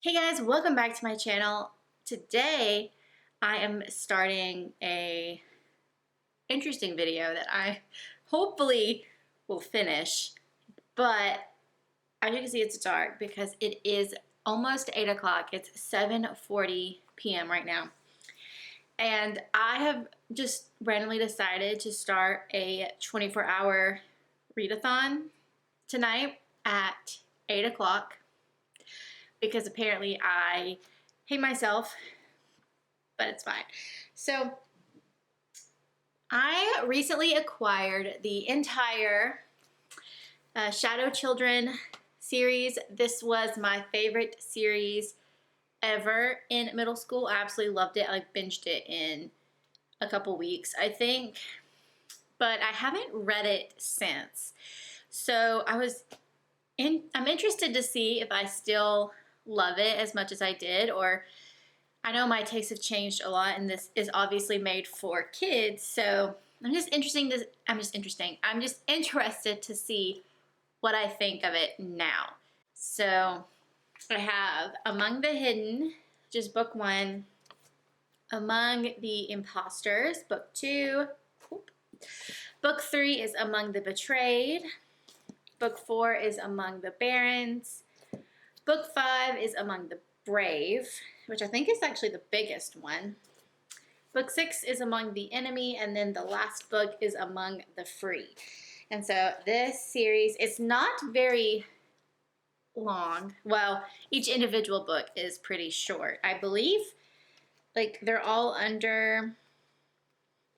Hey guys, welcome back to my channel. Today I am starting a interesting video that I hopefully will finish, but as you can see it's dark because it is almost 8 o'clock. It's 7:40 p.m. right now. And I have just randomly decided to start a 24-hour readathon tonight at 8 o'clock. Because apparently I hate myself, but it's fine. So I recently acquired the entire Shadow Children series. This was my favorite series ever in middle school. I absolutely loved it. I binged it in a couple weeks, I think, but I haven't read it since. So I'm interested to see if I still love it as much as I did, or I know my tastes have changed a lot, and this is obviously made for kids, so I'm just interested to see what I think of it now. So I have Among the Hidden, which is book 1, Among the Imposters, book 2, book 3 is Among the Betrayed, book 4 is Among the Barons, book 5 is Among the Brave, which I think is actually the biggest one. Book 6 is Among the Enemy, and then the last book is Among the Free. And so this series, it's not very long. Well, each individual book is pretty short. I believe, like, they're all under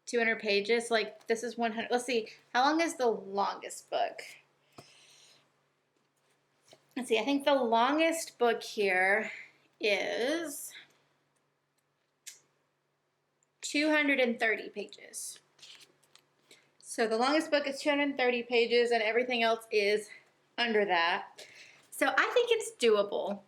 200 pages. Like, this is 100. Let's see, how long is the longest book? Let's see, I think the longest book here is 230 pages. So the longest book is 230 pages and everything else is under that. So I think it's doable.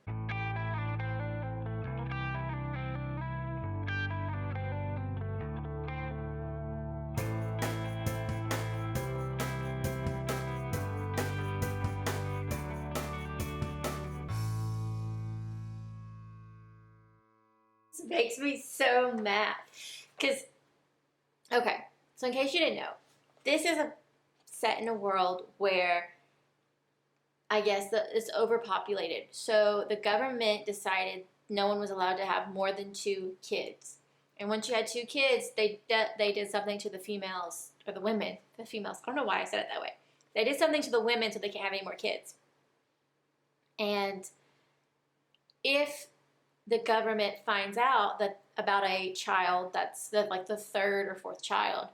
This makes me so mad. Because, okay, so in case you didn't know, this is set in a world where I guess it's overpopulated. So the government decided no one was allowed to have more than 2 kids. And once you had 2 kids, they did something to the females, or the women, the females. I don't know why I said it that way. They did something to the women so they can't have any more kids. And if the government finds out that about a child that's like the 3rd or 4th child,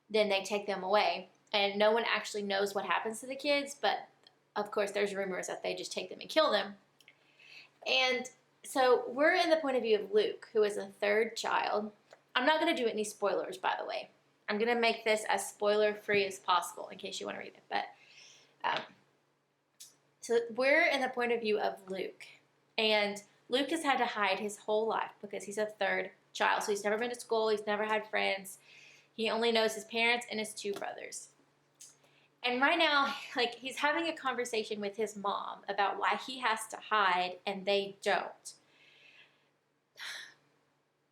then they take them away. And no one actually knows what happens to the kids, but of course there's rumors that they just take them and kill them. And so we're in the point of view of Luke, who is a 3rd child. I'm not going to do any spoilers, by the way. I'm going to make this as spoiler-free as possible in case you want to read it. But so we're in the point of view of Luke. And Luke has had to hide his whole life because he's a 3rd child. So he's never been to school. He's never had friends. He only knows his parents and his 2 brothers. And right now, like, he's having a conversation with his mom about why he has to hide and they don't.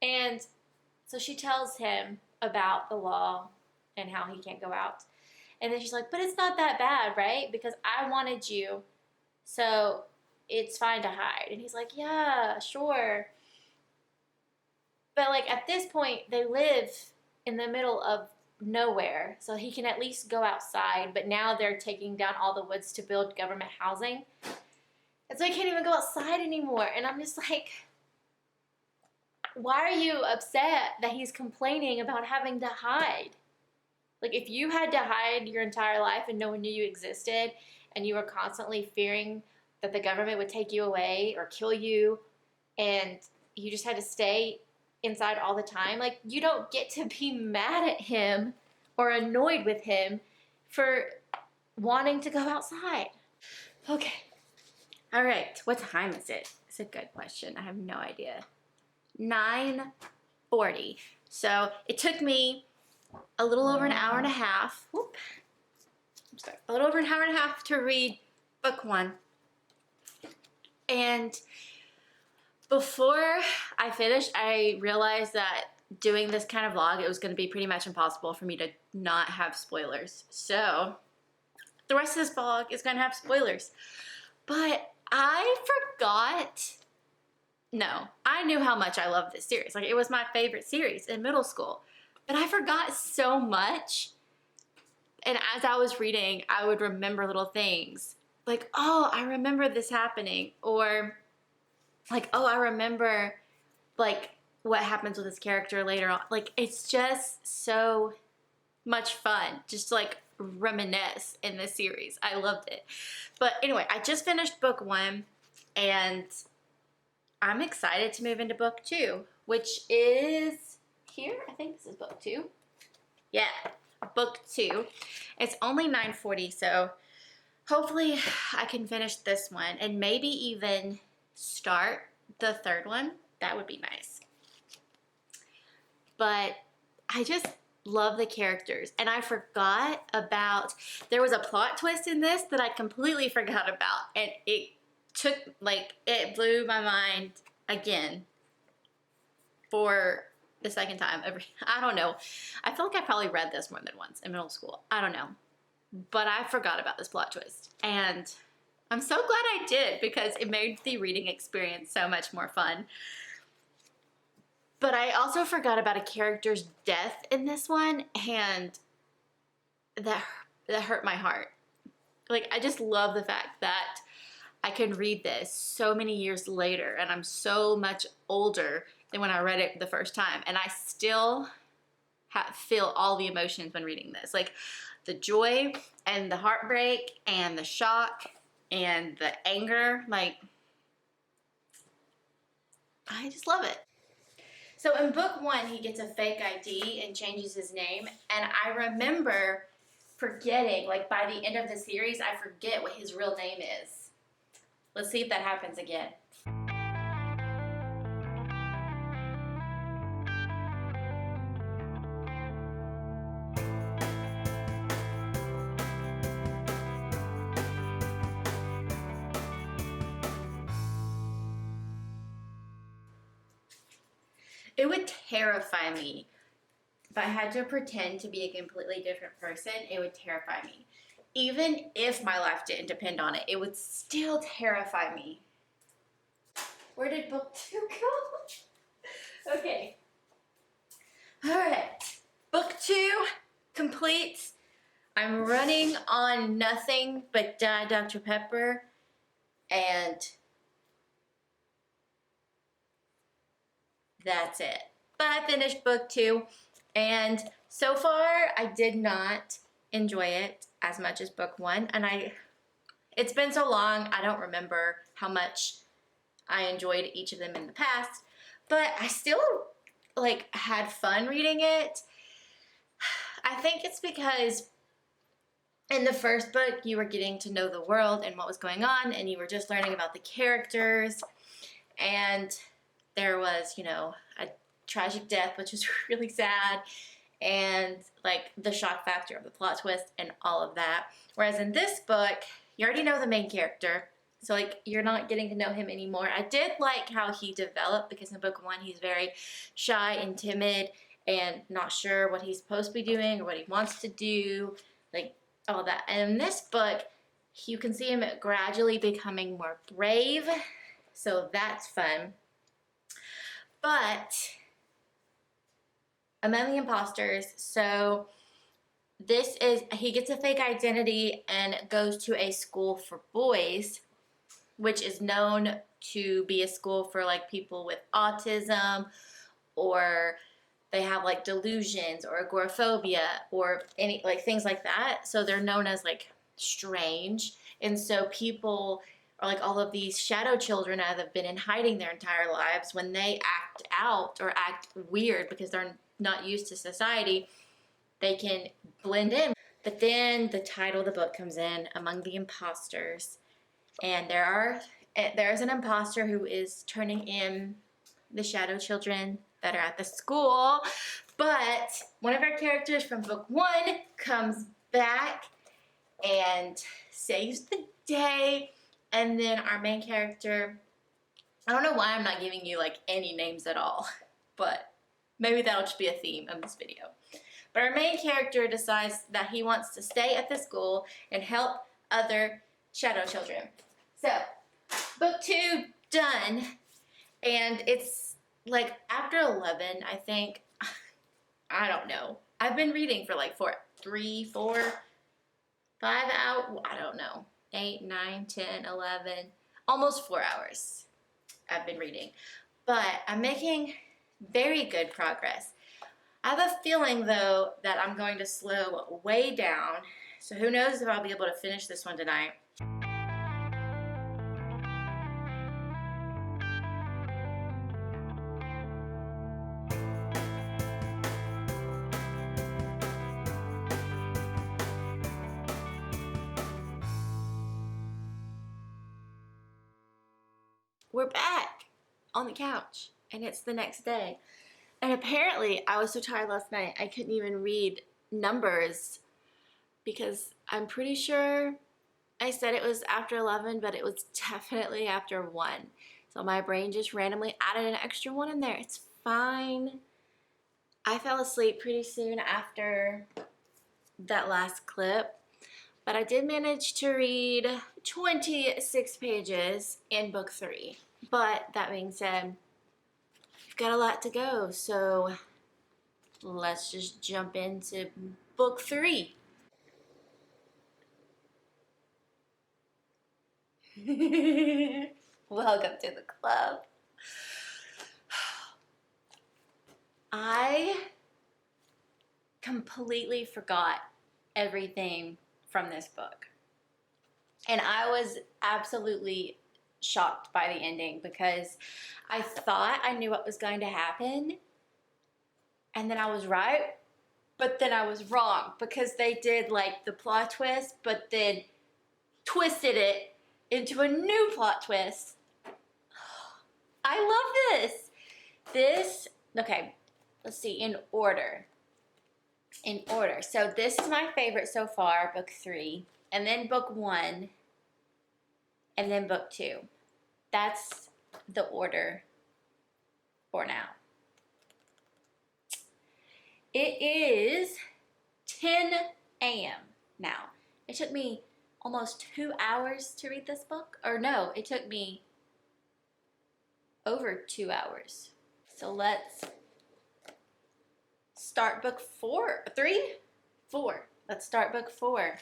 And so she tells him about the law and how he can't go out. And then she's like, but it's not that bad, right? Because I wanted you, so it's fine to hide. And he's like, yeah, sure. But, like, at this point, they live in the middle of nowhere, so he can at least go outside. But now they're taking down all the woods to build government housing. And so he can't even go outside anymore. And I'm just like, why are you upset that he's complaining about having to hide? Like, if you had to hide your entire life and no one knew you existed, and you were constantly fearing that the government would take you away or kill you, and you just had to stay inside all the time, like, you don't get to be mad at him or annoyed with him for wanting to go outside. Okay. All right. What time is it? It's a good question. I have no idea. 9:40. So it took me a little over an hour and a half. Whoop. I'm sorry. A little over an hour and a half to read book 1. And Before I finished, I realized that doing this kind of vlog, it was going to be pretty much impossible for me to not have spoilers. So the rest of this vlog is going to have spoilers. But I forgot. No, I knew how much I loved this series. Like, it was my favorite series in middle school. But I forgot so much. And as I was reading, I would remember little things. Like, oh, I remember this happening. Or, like, oh, I remember, like, what happens with this character later on. Like, it's just so much fun. Just, like, reminisce in this series. I loved it. But anyway, I just finished book 1. And I'm excited to move into book 2. Which is here. I think this is book 2. Yeah. Book 2. It's only 9:40, so hopefully I can finish this one and maybe even start the third one. That would be nice. But I just love the characters, and I forgot about, there was a plot twist in this that I completely forgot about, and it took, like, it blew my mind again for the second time. I don't know. I feel like I probably read this more than once in middle school. I don't know. But I forgot about this plot twist. And I'm so glad I did, because it made the reading experience so much more fun. But I also forgot about a character's death in this one, and that hurt my heart. Like, I just love the fact that I can read this so many years later, and I'm so much older than when I read it the first time, and I still feel all the emotions when reading this, like the joy and the heartbreak and the shock and the anger. Like, I just love it. So in book 1, he gets a fake ID and changes his name, and I remember forgetting, like, by the end of the series, I forget what his real name is. Let's see if that happens again. It would terrify me if I had to pretend to be a completely different person. It would terrify me. Even if my life didn't depend on it, it would still terrify me. Where did book 2 go? Okay. All right. Book 2 complete. I'm running on nothing but Diet Dr. Pepper, and that's it. But I finished book 2, and so far I did not enjoy it as much as book 1, and it's been so long, I don't remember how much I enjoyed each of them in the past, but I still, like, had fun reading it. I think it's because in the first book, you were getting to know the world and what was going on, and you were just learning about the characters, and there was, you know, a tragic death, which was really sad, and, like, the shock factor of the plot twist and all of that. Whereas in this book, you already know the main character, so, like, you're not getting to know him anymore. I did like how he developed, because in book 1, he's very shy and timid and not sure what he's supposed to be doing or what he wants to do, like, all that. And in this book, you can see him gradually becoming more brave, so that's fun. But Among the Imposters, so this is, he gets a fake identity and goes to a school for boys, which is known to be a school for, like, people with autism, or they have, like, delusions or agoraphobia or any, like, things like that. So they're known as, like, strange. And so people are, like, all of these shadow children that have been in hiding their entire lives, when they act out or act weird because they're not used to society, they can blend in. But then the title of the book comes in, Among the Imposters, and there's an imposter who is turning in the shadow children that are at the school. But one of our characters from book 1 comes back and saves the day, and then our main character I don't know why I'm not giving you like any names at all, but maybe that'll just be a theme of this video. But our main character decides that he wants to stay at the school and help other shadow children. So, book 2 done, and it's like after 11, I think. I don't know. I've been reading for like 3, 4, 5 hours. I don't know. 8, 9, 10, 11, almost 4 hours I've been reading. But I'm making very good progress. I have a feeling though that I'm going to slow way down. So who knows if I'll be able to finish this one tonight. We're back on the couch and it's the next day. And apparently I was so tired last night I couldn't even read numbers because I'm pretty sure I said it was after 11, but it was definitely after 1. So my brain just randomly added an extra 1 in there. It's fine. I fell asleep pretty soon after that last clip, but I did manage to read 26 pages in book 3. But that being said, we've got a lot to go, so let's just jump into book 3. Welcome to the club. I completely forgot everything from this book. And I was absolutely shocked by the ending because I thought I knew what was going to happen. And then I was right, but then I was wrong because they did like the plot twist, but then twisted it into a new plot twist. I love this. Okay, let's see, in order. So this is my favorite so far, book 3, and then book 1, and then book 2. That's the order for now. It is 10 a.m. now. It took me almost 2 hours to read this book. Or no, it took me over 2 hours. So let's start book 4. 3? 4. Let's start book 4.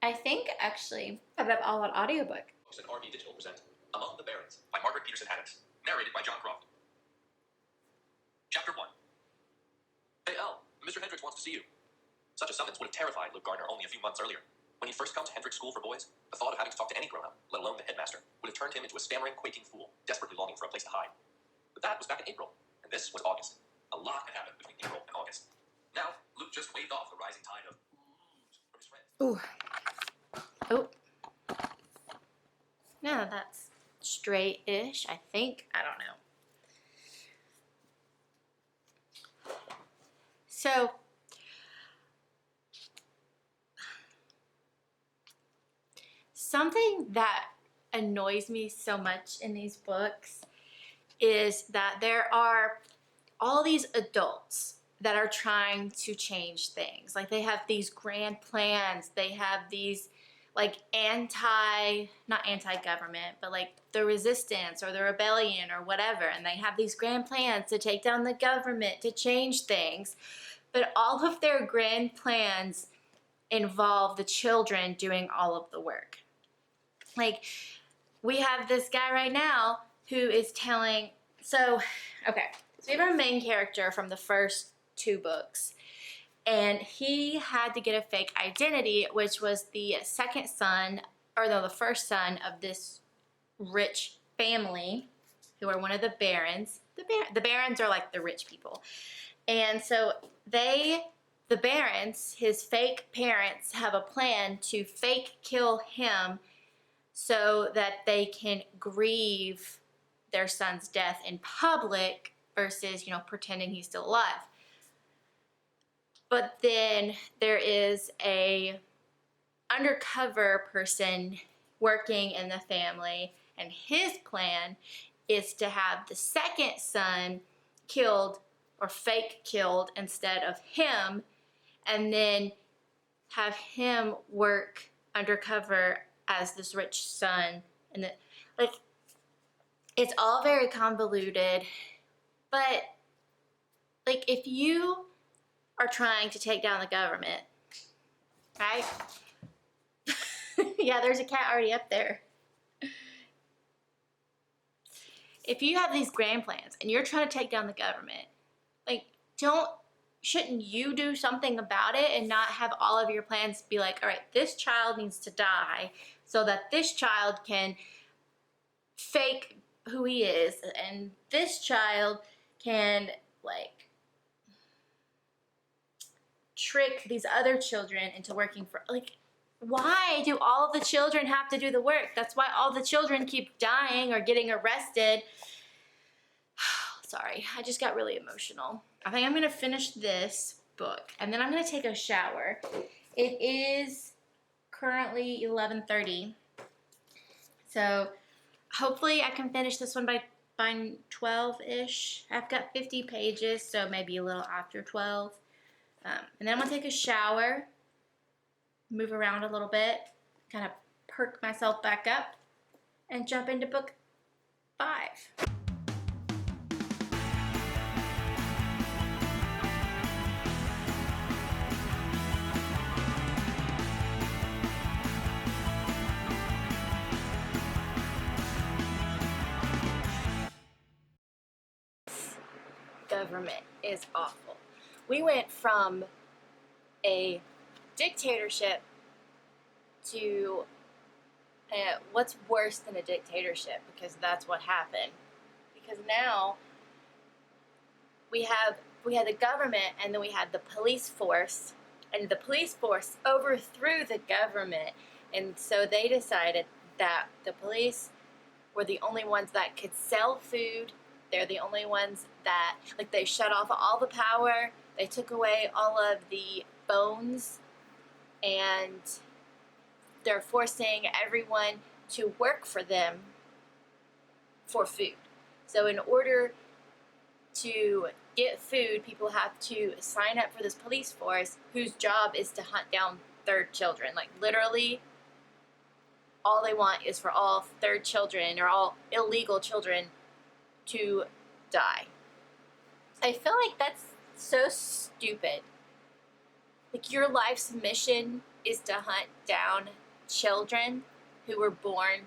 I think actually I have all on audiobook. Books and RB Digital present Among the Barons by Margaret Peterson Haddix, narrated by John Croft. Chapter 1. Hey Elle, Mr. Hendricks wants to see you. Such a summons would have terrified Luke Gardner only a few months earlier. When he'd first come to Hendricks School for Boys, the thought of having to talk to any grown-up, let alone the headmaster, would have turned him into a stammering, quaking fool, desperately longing for a place to hide. But that was back in April, and this was August. A lot had happened between April and August. Now, Luke just waved off the rising tide of oohs from his friends. Ooh. Oh. No, that's straight-ish, I think. I don't know. So, something that annoys me so much in these books is that there are all these adults that are trying to change things. Like they have these grand plans, they have these like not anti-government, but like the resistance or the rebellion or whatever, and they have these grand plans to take down the government, to change things, but all of their grand plans involve the children doing all of the work. Like, we have this guy right now who is telling, so we have our main character from the first 2 books, and he had to get a fake identity, which was the the first son of this rich family who are one of the barons. The barons are like the rich people. And so the barons, his fake parents, have a plan to fake kill him so that they can grieve their son's death in public versus, pretending he's still alive. But then there is a undercover person working in the family, and his plan is to have the second son killed or fake killed instead of him, and then have him work undercover as this rich son. And like, it's all very convoluted, but like, if you are trying to take down the government, right? Yeah, there's a cat already up there. If you have these grand plans and you're trying to take down the government, like, shouldn't you do something about it and not have all of your plans be like, all right, this child needs to die so that this child can fake who he is, and this child can, like, trick these other children into working for, like, why do all the children have to do the work? That's why all the children keep dying or getting arrested. Sorry, I just got really emotional. I think I'm gonna finish this book and then I'm gonna take a shower. It is currently 11:30, so hopefully I can finish this one by 12-ish. I've got 50 pages, so maybe a little after 12. And then I'm gonna take a shower, move around a little bit, kind of perk myself back up, and jump into book 5. Government is awful. We went from a dictatorship to what's worse than a dictatorship, because that's what happened. Because now we had the government, and then we had the police force, and the police force overthrew the government, and so they decided that the police were the only ones that could sell food. They're the only ones that, like, they shut off all the power, they took away all of the phones, and they're forcing everyone to work for them for food. So in order to get food, people have to sign up for this police force whose job is to hunt down third children. Like, literally, all they want is for all third children or all illegal children to die. I feel like that's so stupid. Like, your life's mission is to hunt down children who were born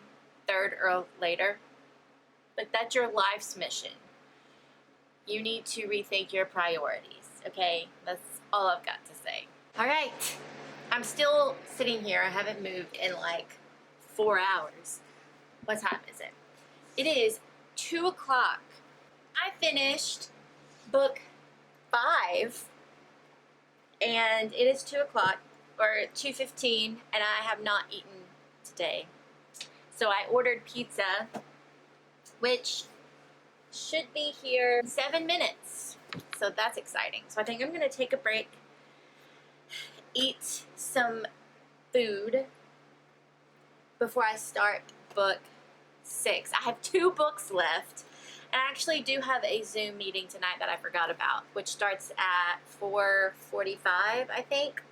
third or later. Like, that's your life's mission. You need to rethink your priorities, okay? That's all I've got to say. All right, I'm still sitting here. I haven't moved in like 4 hours. What time is it? It is 2 o'clock. I finished book 5, and it is 2 o'clock, or 2:15, and I have not eaten today. So I ordered pizza, which should be here in 7 minutes. So that's exciting. So I think I'm gonna take a break, eat some food before I start book 6. I have 2 books left, and I actually do have a Zoom meeting tonight that I forgot about, which starts at 4:45, I think.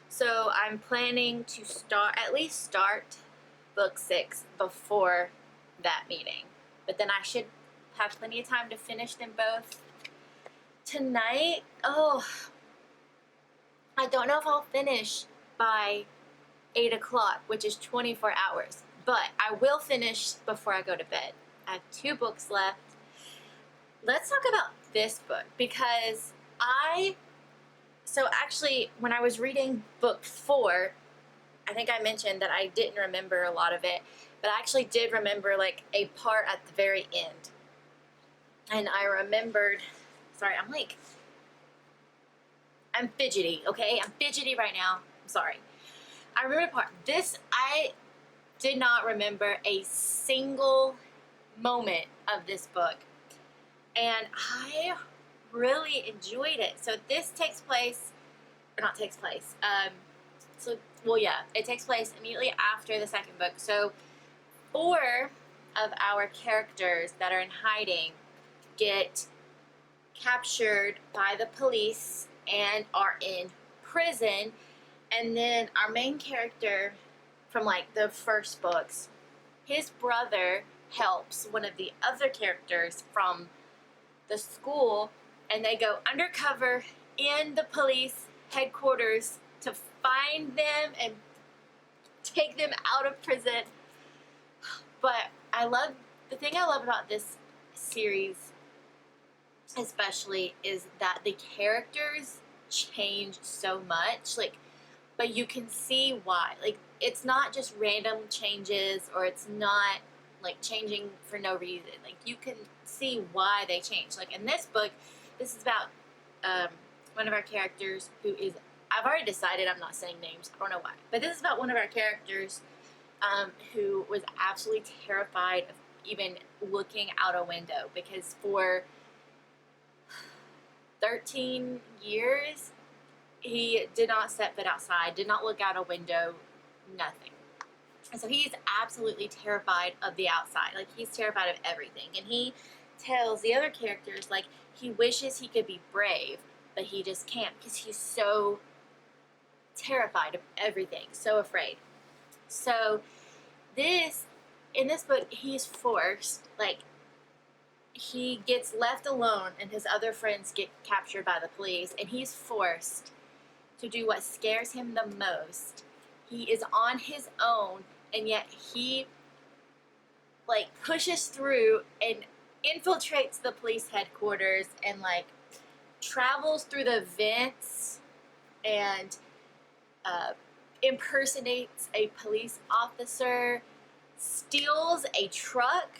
So I'm planning to at least start book 6 before that meeting. But then I should have plenty of time to finish them both tonight. Oh, I don't know if I'll finish by 8 o'clock, which is 24 hours. But I will finish before I go to bed. I have 2 books left. Let's talk about this book, because so actually, when I was reading book 4, I think I mentioned that I didn't remember a lot of it, but I actually did remember like a part at the very end. And I remembered, sorry, I'm fidgety, okay? I'm fidgety right now. I'm sorry. I remember part. I did not remember a single moment of this book, and I really enjoyed it. So this takes place, or not takes place, it takes place immediately after the second book. So 4 of our characters that are in hiding get captured by the police and are in prison. And then our main character from like the first books, his brother helps one of the other characters from the school, and they go undercover in the police headquarters to find them and take them out of prison. But the thing I love about this series especially is that the characters change so much, like, but you can see why. Like, it's not just random changes, or it's not like changing for no reason. Like, you can see why they change. Like in this book, this is about one of our characters who is, I've already decided I'm not saying names, I don't know why, but this is about one of our characters who was absolutely terrified of even looking out a window, because for 13 years he did not set foot outside, did not look out a window, nothing. And so he's absolutely terrified of the outside. Like, he's terrified of everything. And he tells the other characters, like, he wishes he could be brave, but he just can't, because he's so terrified of everything, so afraid. So in this book, he's forced, like, he gets left alone and his other friends get captured by the police, and he's forced to do what scares him the most. He is on his own, and yet he like pushes through and infiltrates the police headquarters and like travels through the vents and impersonates a police officer, steals a truck,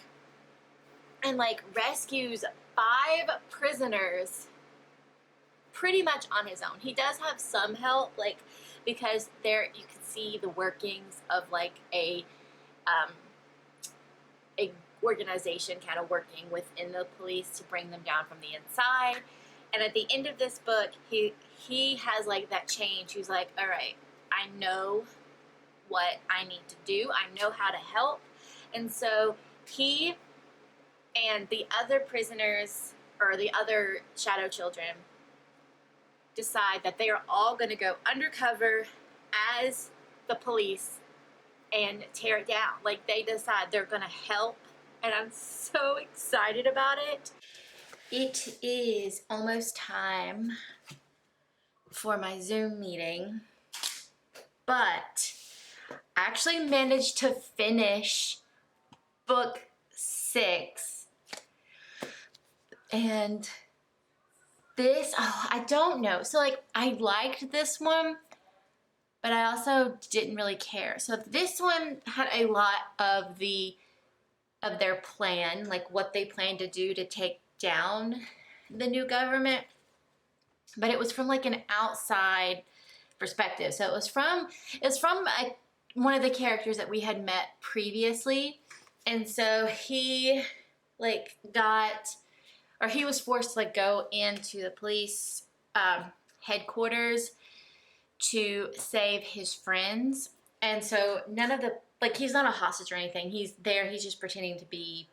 and like rescues 5 prisoners pretty much on his own. He does have some help, like, because there you can see the workings of like a organization kind of working within the police to bring them down from the inside. And at the end of this book, he has like that change. He's like, all right, I know what I need to do. I know how to help. And so he and the other prisoners, or the other shadow children, decide that they are all going to go undercover as the police and tear it down. Like, they decide they're going to help, and I'm so excited about it. It is almost time for my Zoom meeting, but I actually managed to finish book 6, and I don't know. So, like, I liked this one, but I also didn't really care. So this one had a lot of their plan, like what they plan to do to take down the new government, but it was from like an outside perspective. So it was from one of the characters that we had met previously, and so he was forced to like go into the police headquarters to save his friends. And so none of the, like, he's not a hostage or anything. He's there, he's just pretending to be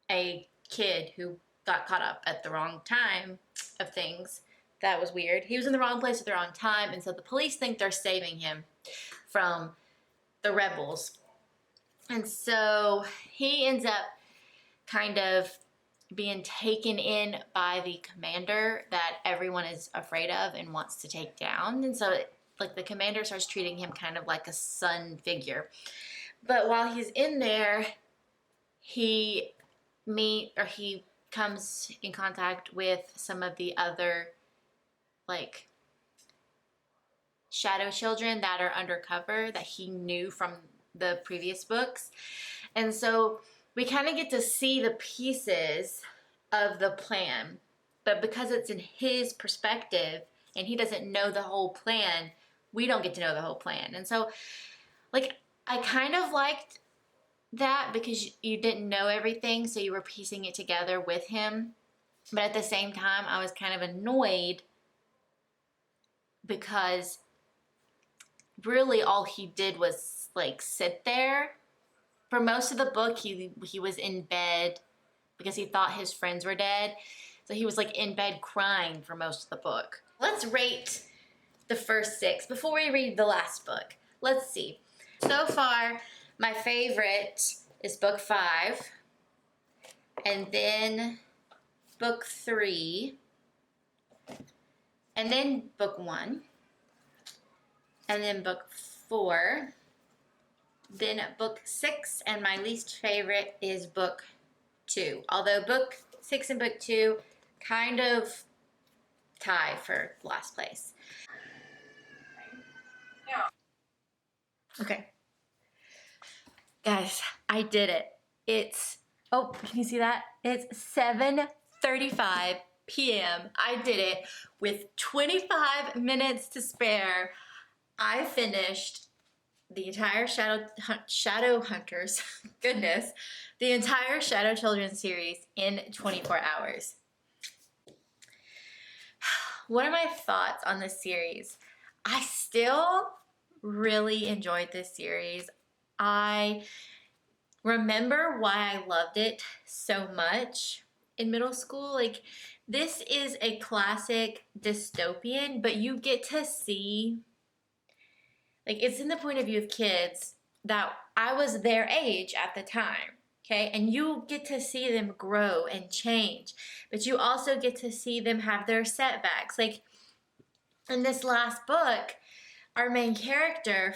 a kid who got caught up at the wrong time of things. That was weird. He was in the wrong place at the wrong time, and so the police think they're saving him from the rebels. And so he ends up kind of being taken in by the commander that everyone is afraid of and wants to take down. And so like the commander starts treating him kind of like a son figure. But while he's in there, he comes in contact with some of the other like shadow children that are undercover that he knew from the previous books. And so we kind of get to see the pieces of the plan, but because it's in his perspective and he doesn't know the whole plan, we don't get to know the whole plan. And so, like, I kind of liked that because you didn't know everything, so you were piecing it together with him. But at the same time, I was kind of annoyed because really all he did was, like, sit there for most of the book, he was in bed because he thought his friends were dead. So he was like in bed crying for most of the book. Let's rate the first 6 before we read the last book. Let's see. So far, my favorite is book 5, and then book 3, and then book 1, and then book 4, then book 6, and my least favorite is book 2. Although book 6 and book 2 kind of tie for last place. Okay. Guys, I did it. It's, oh, can you see that? It's 7:35 p.m. I did it with 25 minutes to spare. I finished the entire Shadow Hunters, goodness, the entire Shadow Children series in 24 hours. What are my thoughts on this series? I still really enjoyed this series. I remember why I loved it so much in middle school. Like, this is a classic dystopian, but you get to see, like, it's in the point of view of kids that I was their age at the time, okay? And you get to see them grow and change, but you also get to see them have their setbacks. Like, in this last book, our main character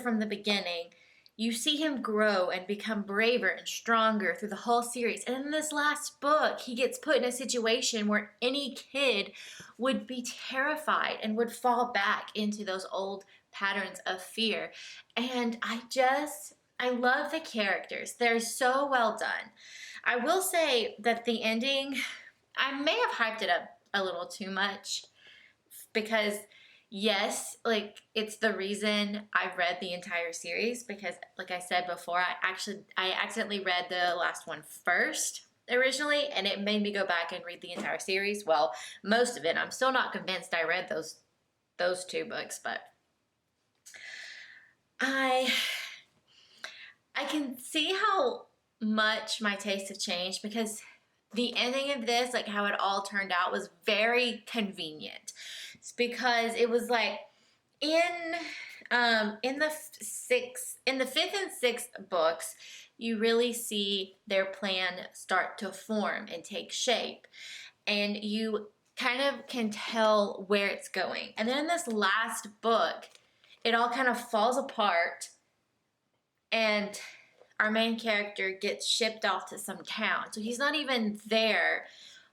from the beginning, you see him grow and become braver and stronger through the whole series. And in this last book, he gets put in a situation where any kid would be terrified and would fall back into those old patterns of fear. And I love the characters. They're so well done. I will say that the ending, I may have hyped it up a little too much because yes, like, it's the reason I read the entire series, because like I said before, I accidentally read the last one first originally, and it made me go back and read the entire series. Well, most of it. I'm still not convinced I read those 2 books, but I can see how much my tastes have changed, because the ending of this, like how it all turned out, was very convenient. It's because it was like in the 5th and 6th books, you really see their plan start to form and take shape, and you kind of can tell where it's going. And then in this last book, it all kind of falls apart, and our main character gets shipped off to some town. So he's not even there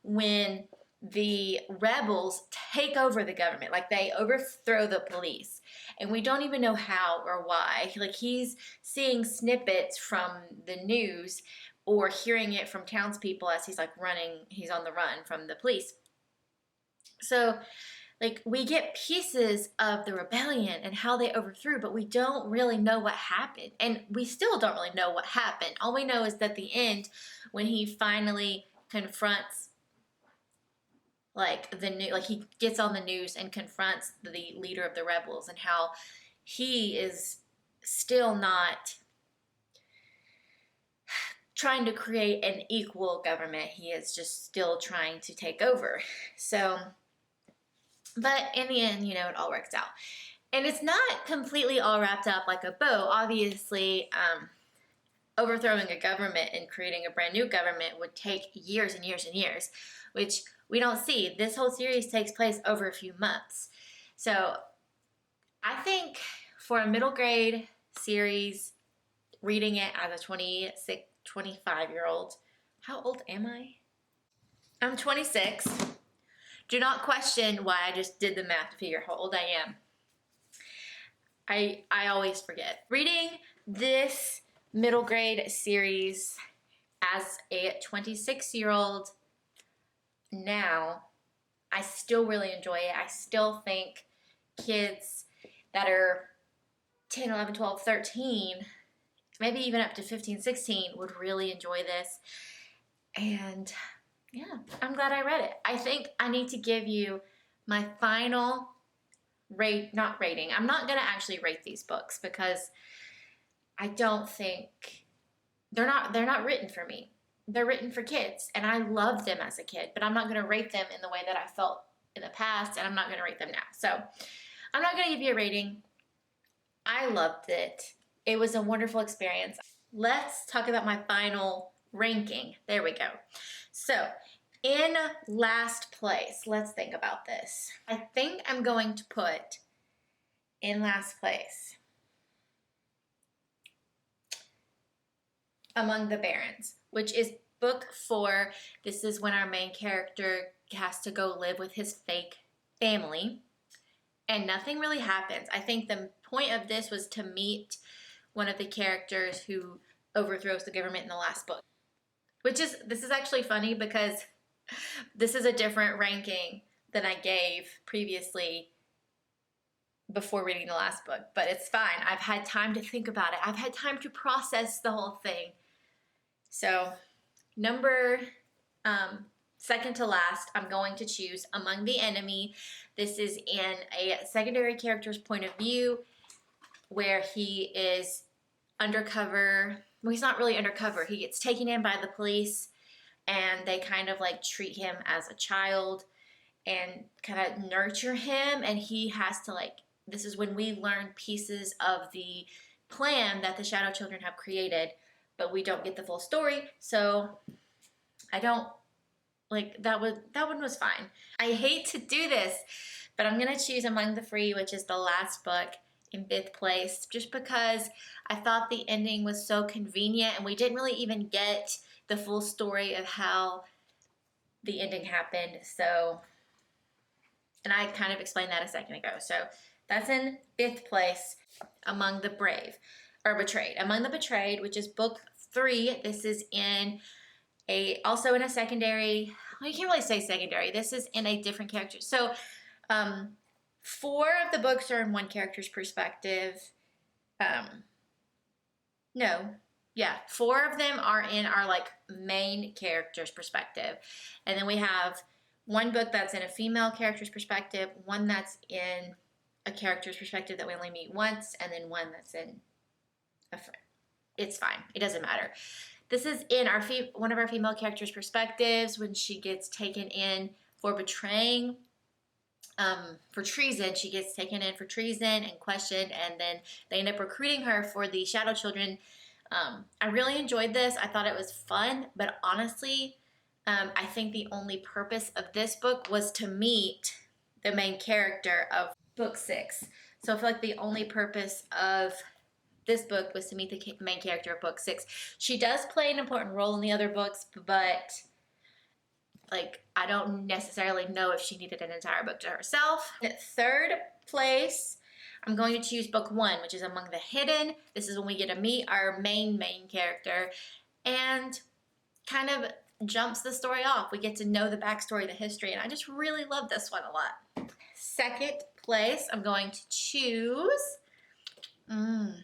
when the rebels take over the government. Like, they overthrow the police, and we don't even know how or why. Like, he's seeing snippets from the news or hearing it from townspeople as he's on the run from the police. So, like, we get pieces of the rebellion and how they overthrew, but we don't really know what happened. And we still don't really know what happened. All we know is that the end, when he finally confronts, he gets on the news and confronts the leader of the rebels, and how he is still not trying to create an equal government. He is just still trying to take over. So, but in the end, it all works out. And it's not completely all wrapped up like a bow. Obviously, overthrowing a government and creating a brand new government would take years and years and years, which we don't see. This whole series takes place over a few months. So I think for a middle grade series, reading it as a 25-year-old, how old am I? I'm 26. Do not question why I just did the math to figure how old I am. I always forget. Reading this middle grade series as a 26-year-old now, I still really enjoy it. I still think kids that are 10, 11, 12, 13, maybe even up to 15, 16 would really enjoy this. And yeah, I'm glad I read it. I think I need to give you my final not rating. I'm not going to actually rate these books because I don't think they're not written for me. They're written for kids, and I loved them as a kid, but I'm not going to rate them in the way that I felt in the past, and I'm not going to rate them now. So I'm not going to give you a rating. I loved it. It was a wonderful experience. Let's talk about my final ranking. There we go. So in last place, let's think about this. I think I'm going to put in last place Among the Barrens, which is book 4. This is when our main character has to go live with his fake family, and nothing really happens. I think the point of this was to meet one of the characters who overthrows the government in the last book. This is actually funny because this is a different ranking than I gave previously before reading the last book, but it's fine. I've had time to think about it. I've had time to process the whole thing. So second to last, I'm going to choose Among the Enemy. This is in a secondary character's point of view where he is undercover. Well, he's not really undercover. He gets taken in by the police, and they kind of like treat him as a child and kind of nurture him, and he has to this is when we learn pieces of the plan that the Shadow Children have created, but we don't get the full story. So I don't that one was fine. I hate to do this, but I'm gonna choose Among the Free, which is the last book, in 5th place, just because I thought the ending was so convenient, and we didn't really even get the full story of how the ending happened. So, and I kind of explained that a second ago. So that's in 5th place. Among the Brave, or Betrayed. Among the Betrayed, which is book 3. This is also in a secondary. Well, you can't really say secondary. This is in a different character. So 4 of the books are in one character's perspective. 4 of them are in our main character's perspective. And then we have one book that's in a female character's perspective, one that's in a character's perspective that we only meet once, and then one that's in a friend. It's fine. It doesn't matter. This is in one of our female characters' perspectives when she gets taken in for betraying, for treason. She gets taken in for treason and questioned, and then they end up recruiting her for the Shadow Children. I really enjoyed this. I thought it was fun, but honestly, I think the only purpose of this book was to meet the main character of book 6. So I feel like the only purpose of this book was to meet the main character of book 6. She does play an important role in the other books, but I don't necessarily know if she needed an entire book to herself. At 3rd place, I'm going to choose book 1, which is Among the Hidden. This is when we get to meet our main character and kind of jumps the story off. We get to know the backstory, the history, and I just really love this one a lot. 2nd place, I'm going to choose,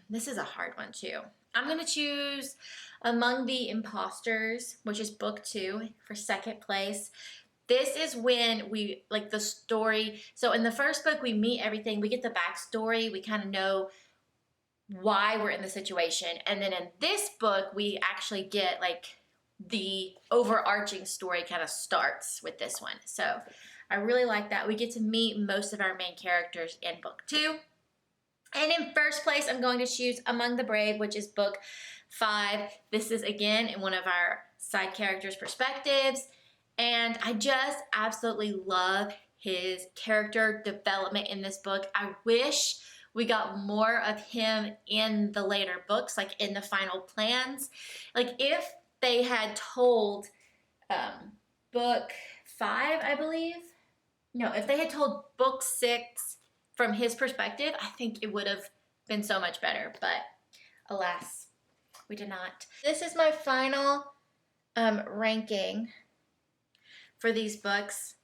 this is a hard one too. I'm going to choose Among the Imposters, which is book 2, for 2nd place. This is when we, the story, so in the first book we meet everything, we get the backstory, we kind of know why we're in the situation, and then in this book we actually get the overarching story kind of starts with this one. So I really like that. We get to meet most of our main characters in book 2. And in 1st place, I'm going to choose Among the Brave, which is book 5. This is again in one of our side characters' perspectives. And I just absolutely love his character development in this book. I wish we got more of him in the later books, in the final plans. If they had told book 5, I believe. No, if they had told book 6 from his perspective, I think it would have been so much better. But alas, we did not. This is my final ranking for these books.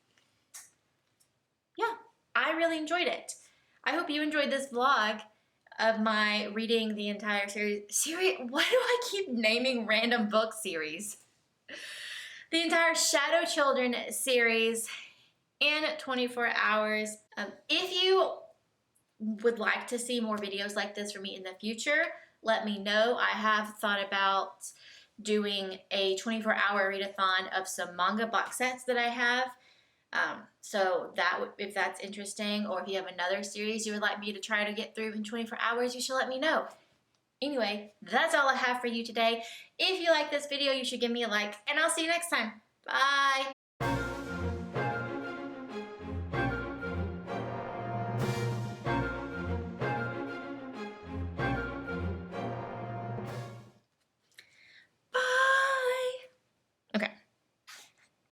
Yeah, I really enjoyed it. I hope you enjoyed this vlog of my reading the entire series. Why do I keep naming random book series? The entire Shadow Children series in 24 hours. If you would like to see more videos like this from me in the future, let me know. I have thought about doing a 24-hour readathon of some manga box sets that I have. So that if that's interesting, or if you have another series you would like me to try to get through in 24 hours, you should let me know. Anyway, that's all I have for you today. If you like this video, you should give me a like, and I'll see you next time. Bye!